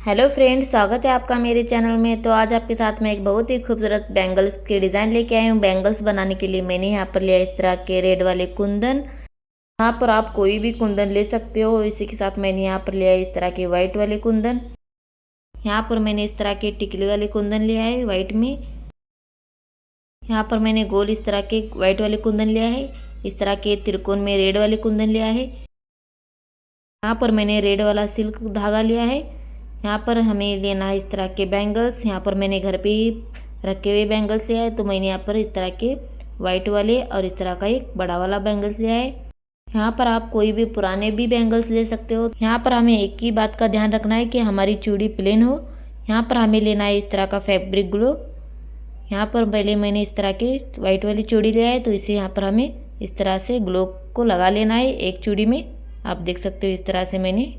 Hello friends, स्वागत है आपका मेरे चैनल में। तो आज आपके साथ में एक बहुत ही खूबसूरत बैंगल्स के डिज़ाइन लेके आई हूँ। बैंगल्स बनाने के लिए मैंने यहाँ पर लिया इस तरह के रेड वाले कुंदन। यहाँ पर आप कोई भी कुंदन ले सकते हो। इसी के साथ मैंने यहाँ पर लिया है इस तरह के वाइट वाले कुंदन। यहाँ पर मैंने इस तरह के टिकली वाले कुंदन लिया है वाइट में। यहाँ पर मैंने गोल इस तरह के वाइट वाले कुंदन लिया है। इस तरह के त्रिकोण में रेड वाले कुंदन लिया है। यहाँ पर मैंने रेड वाला सिल्क धागा लिया है। यहाँ पर हमें लेना है इस तरह के बैंगल्स। यहाँ पर मैंने घर पे ही रखे हुए बैंगल्स लिया है, तो मैंने यहाँ पर इस तरह के वाइट वाले और इस तरह का एक बड़ा वाला बैंगल्स लिया है। यहाँ पर आप कोई भी पुराने भी बैंगल्स ले सकते हो। यहाँ पर हमें एक ही बात का ध्यान रखना है कि हमारी चूड़ी प्लेन हो। यहाँ पर हमें लेना है इस तरह का फैब्रिक ग्लू। यहाँ पर पहले मैंने इस तरह के वाइट वाली चूड़ी लिया है, तो इसे यहाँ पर हमें इस तरह से ग्लो को लगा लेना है एक चूड़ी में। आप देख सकते हो इस तरह से मैंने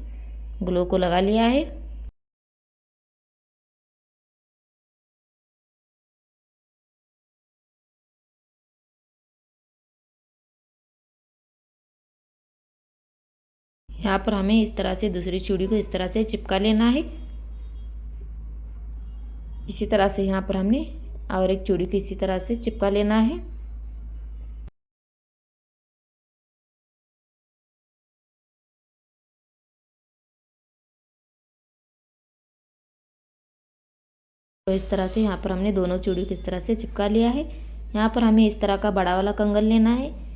ग्लो को लगा लिया है। यहाँ पर हमें इस तरह से दूसरी चूड़ी को इस तरह से चिपका लेना है। इसी तरह से यहाँ पर हमने और एक चूड़ी को इसी तरह से चिपका लेना है। तो इस तरह से यहाँ पर हमने दोनों चूड़ी को इस तरह से चिपका लिया है। यहाँ पर हमें इस तरह का बड़ा वाला कंगन लेना है।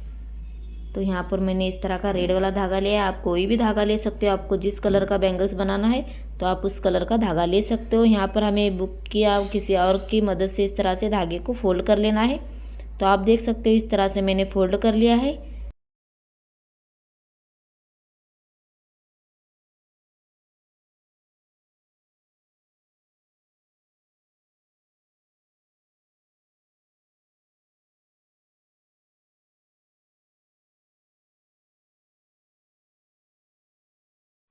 तो यहाँ पर मैंने इस तरह का रेड वाला धागा लिया है। आप कोई भी धागा ले सकते हो। आपको जिस कलर का बैंगल्स बनाना है तो आप उस कलर का धागा ले सकते हो। यहाँ पर हमें बुक की या किसी और की मदद से इस तरह से धागे को फोल्ड कर लेना है। तो आप देख सकते हो इस तरह से मैंने फोल्ड कर लिया है।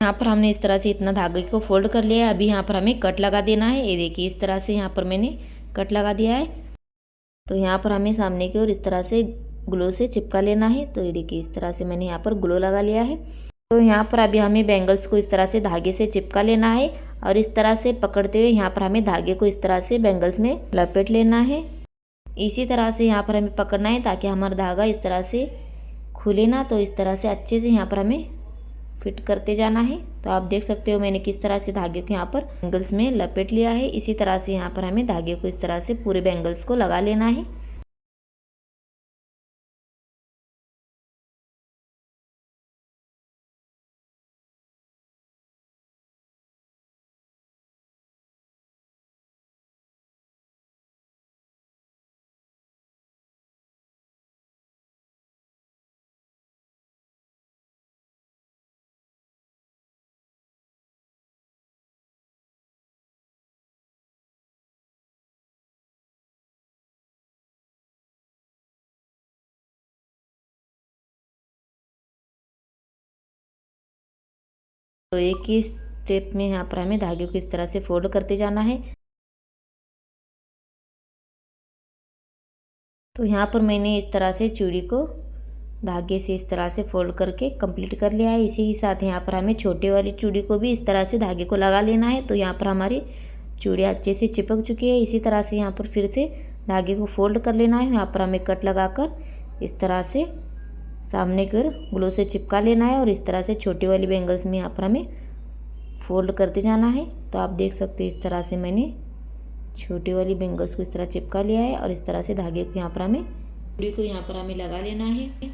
यहाँ पर हमने इस तरह से इतना धागे को फोल्ड कर लिया है। अभी यहाँ पर हमें कट लगा देना है। ये देखिए इस तरह से यहाँ पर मैंने कट लगा दिया है। तो यहाँ पर हमें सामने की ओर इस तरह से ग्लो से चिपका लेना है। तो ये देखिए इस तरह से मैंने यहाँ पर ग्लो लगा लिया है। तो यहाँ पर अभी हमें बैंगल्स को इस तरह से धागे से चिपका लेना है और इस तरह से पकड़ते हुए यहाँ पर हमें धागे को इस तरह से बैंगल्स में लपेट लेना है। इसी तरह से यहाँ पर हमें पकड़ना है ताकि हमारा धागा इस तरह से खुले ना। तो इस तरह से अच्छे से यहाँ पर हमें फिट करते जाना है। तो आप देख सकते हो मैंने किस तरह से धागे को यहाँ पर बैंगल्स में लपेट लिया है। इसी तरह से यहाँ पर हमें धागे को इस तरह से पूरे बैंगल्स को लगा लेना है। तो एक ही स्टेप में यहाँ पर हमें धागे को इस तरह से फोल्ड करते जाना है। तो यहाँ पर मैंने इस तरह से चूड़ी को धागे से इस तरह से फोल्ड करके कंप्लीट कर लिया है। इसी के साथ यहाँ पर हमें छोटे वाली चूड़ी को भी इस तरह से धागे को लगा लेना है। तो यहाँ पर हमारी चूड़ी अच्छे से चिपक चुकी है। इसी तरह से यहाँ पर फिर से धागे को फोल्ड कर लेना है। यहाँ पर हमें कट लगाकर इस तरह से सामने की ओर ग्लू से चिपका लेना है और इस तरह से छोटी वाली बैंगल्स में यहाँ पर हमें फोल्ड करते जाना है। तो आप देख सकते हो इस तरह से मैंने छोटी वाली बैंगल्स को इस तरह चिपका लिया है और इस तरह से धागे को यहाँ पर हमें चूड़ी को यहाँ पर हमें लगा लेना है।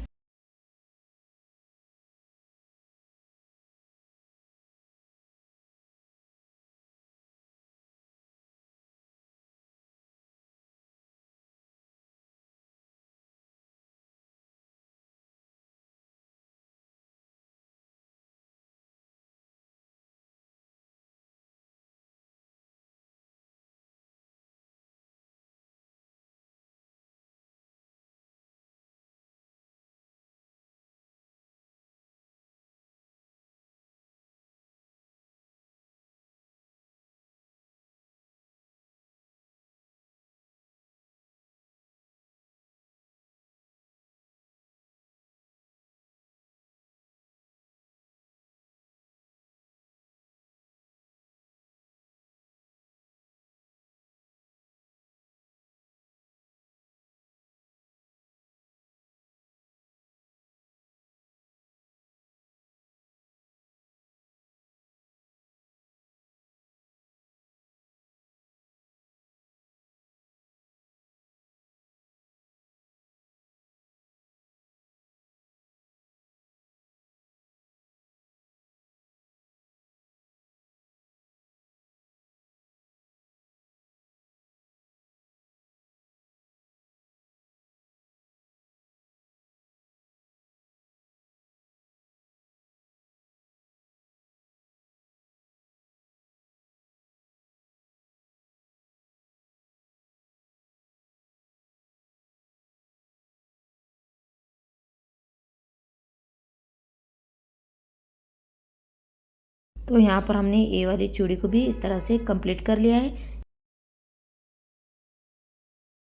तो यहाँ पर हमने ये वाली चूड़ी को भी इस तरह से कंप्लीट कर लिया है।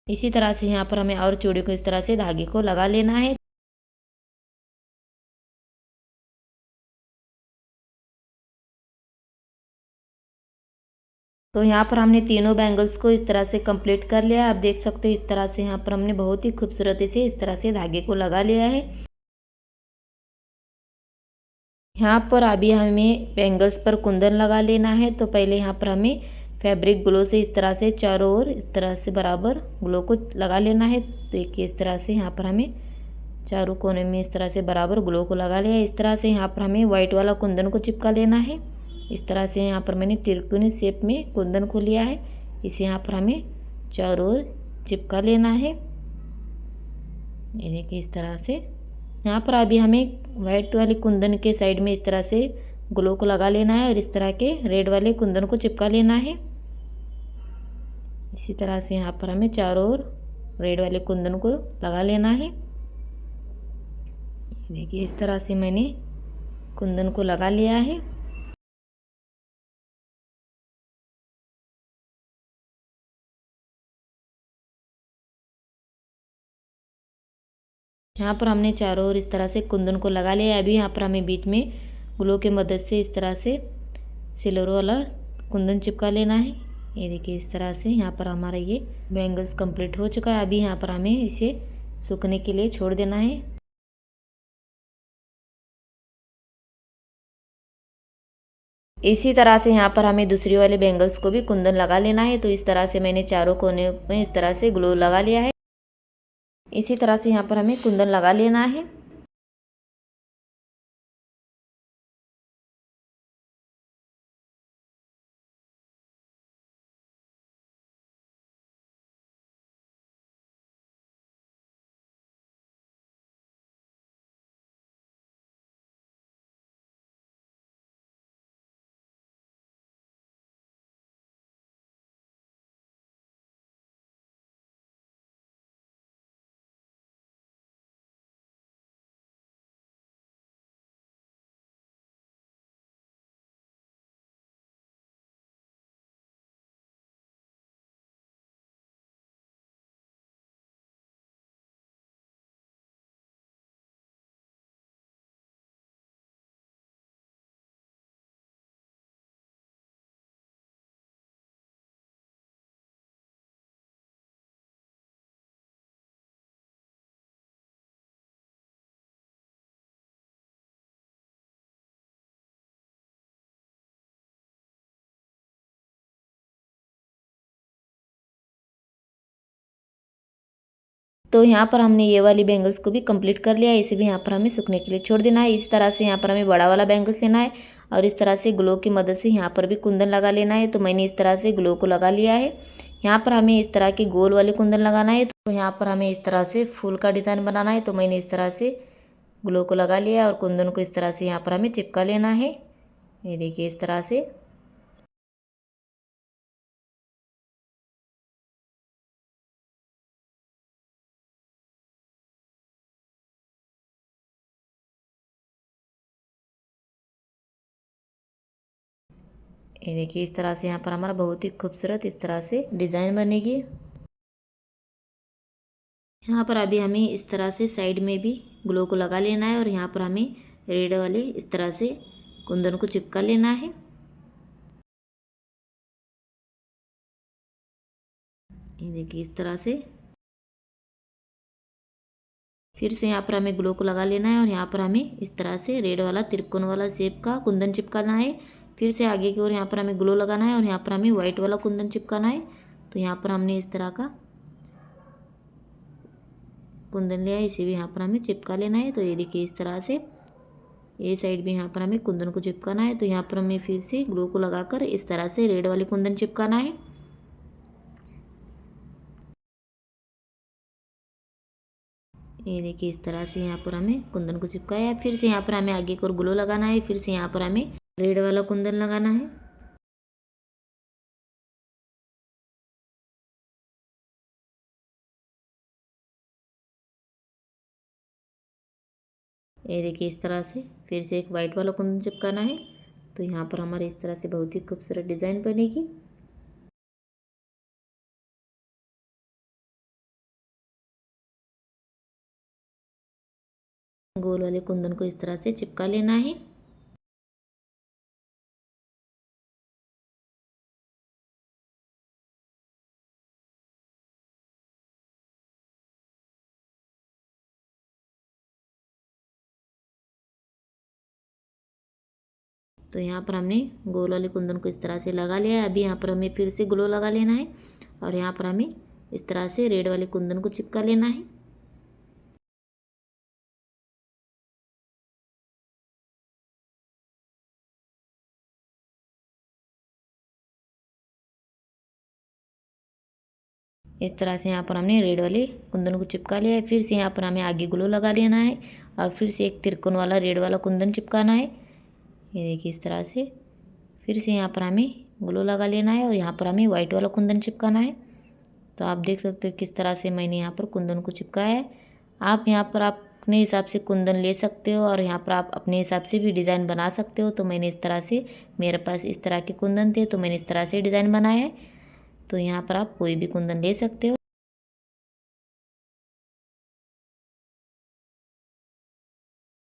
इसी तरह से यहाँ पर हमें और चूड़ी को इस तरह से धागे को लगा लेना है। तो यहाँ पर हमने तीनों बैंगल्स को इस तरह से कंप्लीट कर लिया है। आप देख सकते हो इस तरह से यहाँ पर हमने बहुत ही खूबसूरती से इस तरह से धागे को लगा लिया है। यहाँ पर अभी हमें बैंगल्स पर कुंदन लगा लेना है। तो पहले यहाँ पर हमें फैब्रिक ग्लो से इस तरह से चारों ओर इस तरह से बराबर ग्लो को लगा लेना है। तो देखिए इस तरह से यहाँ पर हमें चारों कोने में इस तरह से बराबर ग्लो को लगा लिया है। इस तरह से यहाँ पर हमें वाइट वाला कुंदन को चिपका लेना है। इस तरह से यहाँ पर मैंने त्रिकोणीय शेप में कुंदन को लिया है, इसे यहाँ पर हमें चारों ओर चिपका लेना है। ये देखिए इस तरह से यहाँ पर अभी हमें वाइट वाले कुंदन के साइड में इस तरह से ग्लो को लगा लेना है और इस तरह के रेड वाले कुंदन को चिपका लेना है। इसी तरह से यहाँ पर हमें चारों ओर रेड वाले कुंदन को लगा लेना है। देखिए इस तरह से मैंने कुंदन को लगा लिया है। यहाँ पर हमने चारों ओर इस तरह से कुंदन को लगा लिया है। अभी यहाँ पर हमें बीच में ग्लू की मदद से इस तरह से सिल्वर वाला कुंदन चिपका लेना है। ये देखिए इस तरह से यहाँ पर हमारा ये बैंगल्स कंप्लीट हो चुका है। अभी यहाँ पर हमें इसे सूखने के लिए छोड़ देना है। इसी तरह से यहाँ पर हमें दूसरी वाले बैंगल्स को भी कुंदन लगा लेना है। तो इस तरह से मैंने चारों कोने में इस तरह से ग्लू लगा लिया है। इसी तरह से यहाँ पर हमें कुंदन लगा लेना है। तो यहाँ पर हमने ये वाली बैंगल्स को भी कंप्लीट कर लिया है। इसे भी यहाँ पर हमें सूखने के लिए छोड़ देना है। इस तरह से यहाँ पर हमें बड़ा वाला बैंगल्स लेना है और इस तरह से ग्लो की मदद से यहाँ पर भी कुंदन लगा लेना है। तो मैंने इस तरह से ग्लो को लगा लिया है। यहाँ पर हमें इस तरह के गोल वाले कुंदन लगाना है। तो यहाँ पर हमें इस तरह से फूल का डिज़ाइन बनाना है। तो मैंने इस तरह से ग्लो को लगा लिया है और कुंदन को इस तरह से यहाँ पर हमें चिपका लेना है। ये देखिए इस तरह से। ये देखिए इस तरह से यहाँ पर हमारा बहुत ही खूबसूरत इस तरह से डिज़ाइन बनेगी। यहाँ पर अभी हमें इस तरह से साइड में भी ग्लो को लगा लेना है और यहाँ पर हमें रेड वाले इस तरह से कुंदन को चिपका लेना है। ये देखिए इस तरह से। फिर से यहाँ पर हमें ग्लो को लगा लेना है और यहाँ पर हमें इस तरह से रेड वाला त्रिकोण वाला शेप का कुंदन चिपकाना है। फिर से आगे की ओर यहाँ पर हमें ग्लो लगाना है और यहाँ पर हमें वाइट वाला कुंदन चिपकाना है। तो यहाँ पर हमने इस तरह का कुंदन लिया है, इसे भी यहाँ पर हमें चिपका लेना है। तो ये देखिए इस तरह से ये साइड भी यहाँ पर हमें कुंदन को चिपकाना है। तो यहाँ पर हमें फिर से ग्लू को लगाकर इस तरह से रेड वाले कुंदन चिपकाना है। ये देखिए इस तरह से यहाँ पर हमें कुंदन को चिपकाया है। फिर से यहाँ पर हमें आगे की ओर ग्लू लगाना है। फिर से यहाँ पर हमें रेड वाला कुंदन लगाना है। ये देखिए इस तरह से। फिर से एक वाइट वाला कुंदन चिपकाना है। तो यहाँ पर हमारे इस तरह से बहुत ही खूबसूरत डिज़ाइन बनेगी। गोल वाले कुंदन को इस तरह से चिपका लेना है। तो यहाँ पर हमने गोल वाले कुंदन को इस तरह से लगा लिया है। अभी यहाँ पर हमें फिर से ग्लो लगा लेना है और यहाँ पर हमें इस तरह से रेड वाले कुंदन को चिपका लेना है। इस तरह से यहाँ पर हमने रेड वाले कुंदन को चिपका लिया है। फिर से यहाँ पर हमें आगे ग्लो लगा लेना है और फिर से एक तिरकोन वाला रेड वाला कुंदन चिपकाना है। ये देखिए इस तरह से फिर से यहाँ पर हमें ग्लो लगा लेना है और यहाँ पर हमें वाइट वाला कुंदन चिपकाना है। तो आप देख सकते हो किस तरह से मैंने यहाँ पर कुंदन को चिपकाया है। आप यहाँ पर अपने हिसाब से कुंदन ले सकते हो और यहाँ पर आप अपने हिसाब से भी डिज़ाइन बना सकते हो। तो मैंने इस तरह से, मेरे पास इस तरह के कुंदन थे तो मैंने इस तरह से डिज़ाइन बनाया है। तो यहाँ पर आप कोई भी कुंदन ले सकते हो।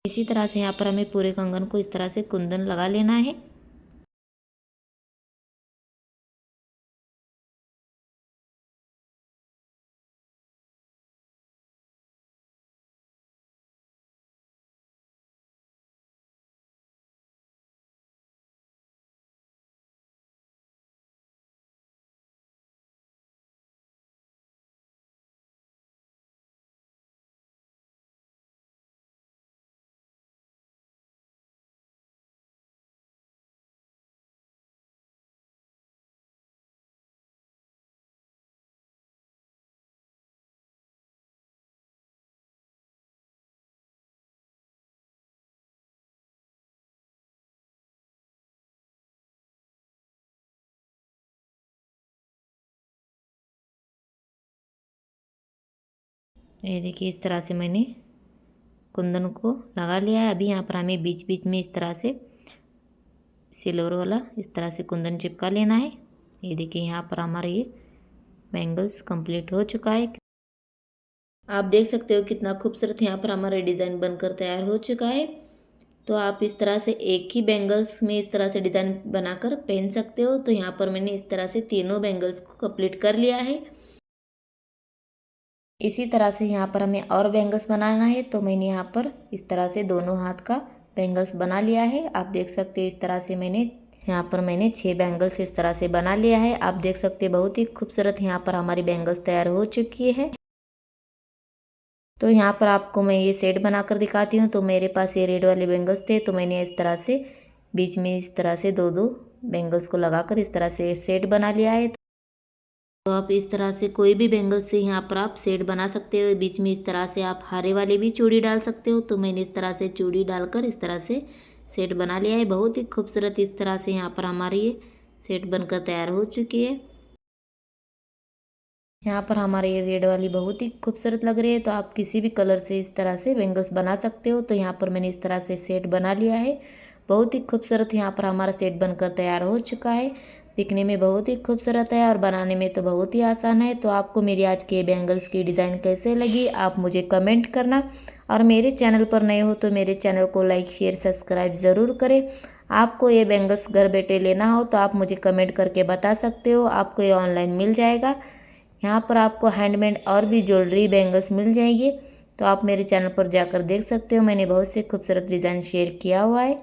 इसी तरह से यहाँ पर हमें पूरे कंगन को इस तरह से कुंदन लगा लेना है। ये देखिए इस तरह से मैंने कुंदन को लगा लिया है। अभी यहाँ पर हमें बीच बीच में इस तरह से सिल्वर वाला इस तरह से कुंदन चिपका लेना है। ये देखिए यहाँ पर हमारा ये बैंगल्स कंप्लीट हो चुका है। आप देख सकते हो कितना खूबसूरत यहाँ पर हमारा डिज़ाइन बनकर तैयार हो चुका है। तो आप इस तरह से एक ही बैंगल्स में इस तरह से डिज़ाइन बनाकर पहन सकते हो। तो यहाँ पर मैंने इस तरह से तीनों बैंगल्स को कंप्लीट कर लिया है। इसी तरह से यहाँ पर हमें और बैंगल्स बनाना है। तो मैंने यहाँ पर इस तरह से दोनों हाथ का बैंगल्स बना लिया है। आप देख सकते हो इस तरह से यहाँ पर मैंने 6 बैंगल्स इस तरह से बना लिया है। आप देख सकते हैं बहुत ही खूबसूरत यहाँ पर हमारी बैंगल्स तैयार हो चुकी है। तो यहाँ पर आपको मैं ये सेट बनाकर दिखाती हूँ। तो मेरे पास ये रेड वाले बैंगल्स थे तो मैंने इस तरह से बीच में इस तरह से दो दो बैंगल्स को लगाकर इस तरह से सेट बना लिया है। तो आप इस तरह से कोई भी बैंगल से यहाँ पर आप सेट बना सकते हो। बीच में इस तरह से आप हरे वाले भी चूड़ी डाल सकते हो। तो मैंने इस तरह से चूड़ी डालकर इस तरह से सेट बना लिया है। बहुत ही खूबसूरत इस तरह से यहाँ पर हमारी ये सेट बनकर तैयार हो चुकी है। यहाँ पर हमारे ये रेड वाली बहुत ही खूबसूरत लग रही है। तो आप किसी भी कलर से इस तरह से बैंगल्स बना सकते हो। तो यहाँ पर मैंने इस तरह से सेट बना लिया है। बहुत ही खूबसूरत यहाँ पर हमारा सेट बनकर तैयार हो चुका है। दिखने में बहुत ही खूबसूरत है और बनाने में तो बहुत ही आसान है। तो आपको मेरी आज के बैंगल्स की डिज़ाइन कैसे लगी आप मुझे कमेंट करना। और मेरे चैनल पर नए हो तो मेरे चैनल को लाइक शेयर सब्सक्राइब ज़रूर करें। आपको ये बैंगल्स घर बैठे लेना हो तो आप मुझे कमेंट करके बता सकते हो। आपको ये ऑनलाइन मिल जाएगा। यहाँ पर आपको हैंडमेड और भी ज्वेलरी बैंगल्स मिल जाएंगी। तो आप मेरे चैनल पर जाकर देख सकते हो। मैंने बहुत से खूबसूरत डिज़ाइन शेयर किया हुआ है।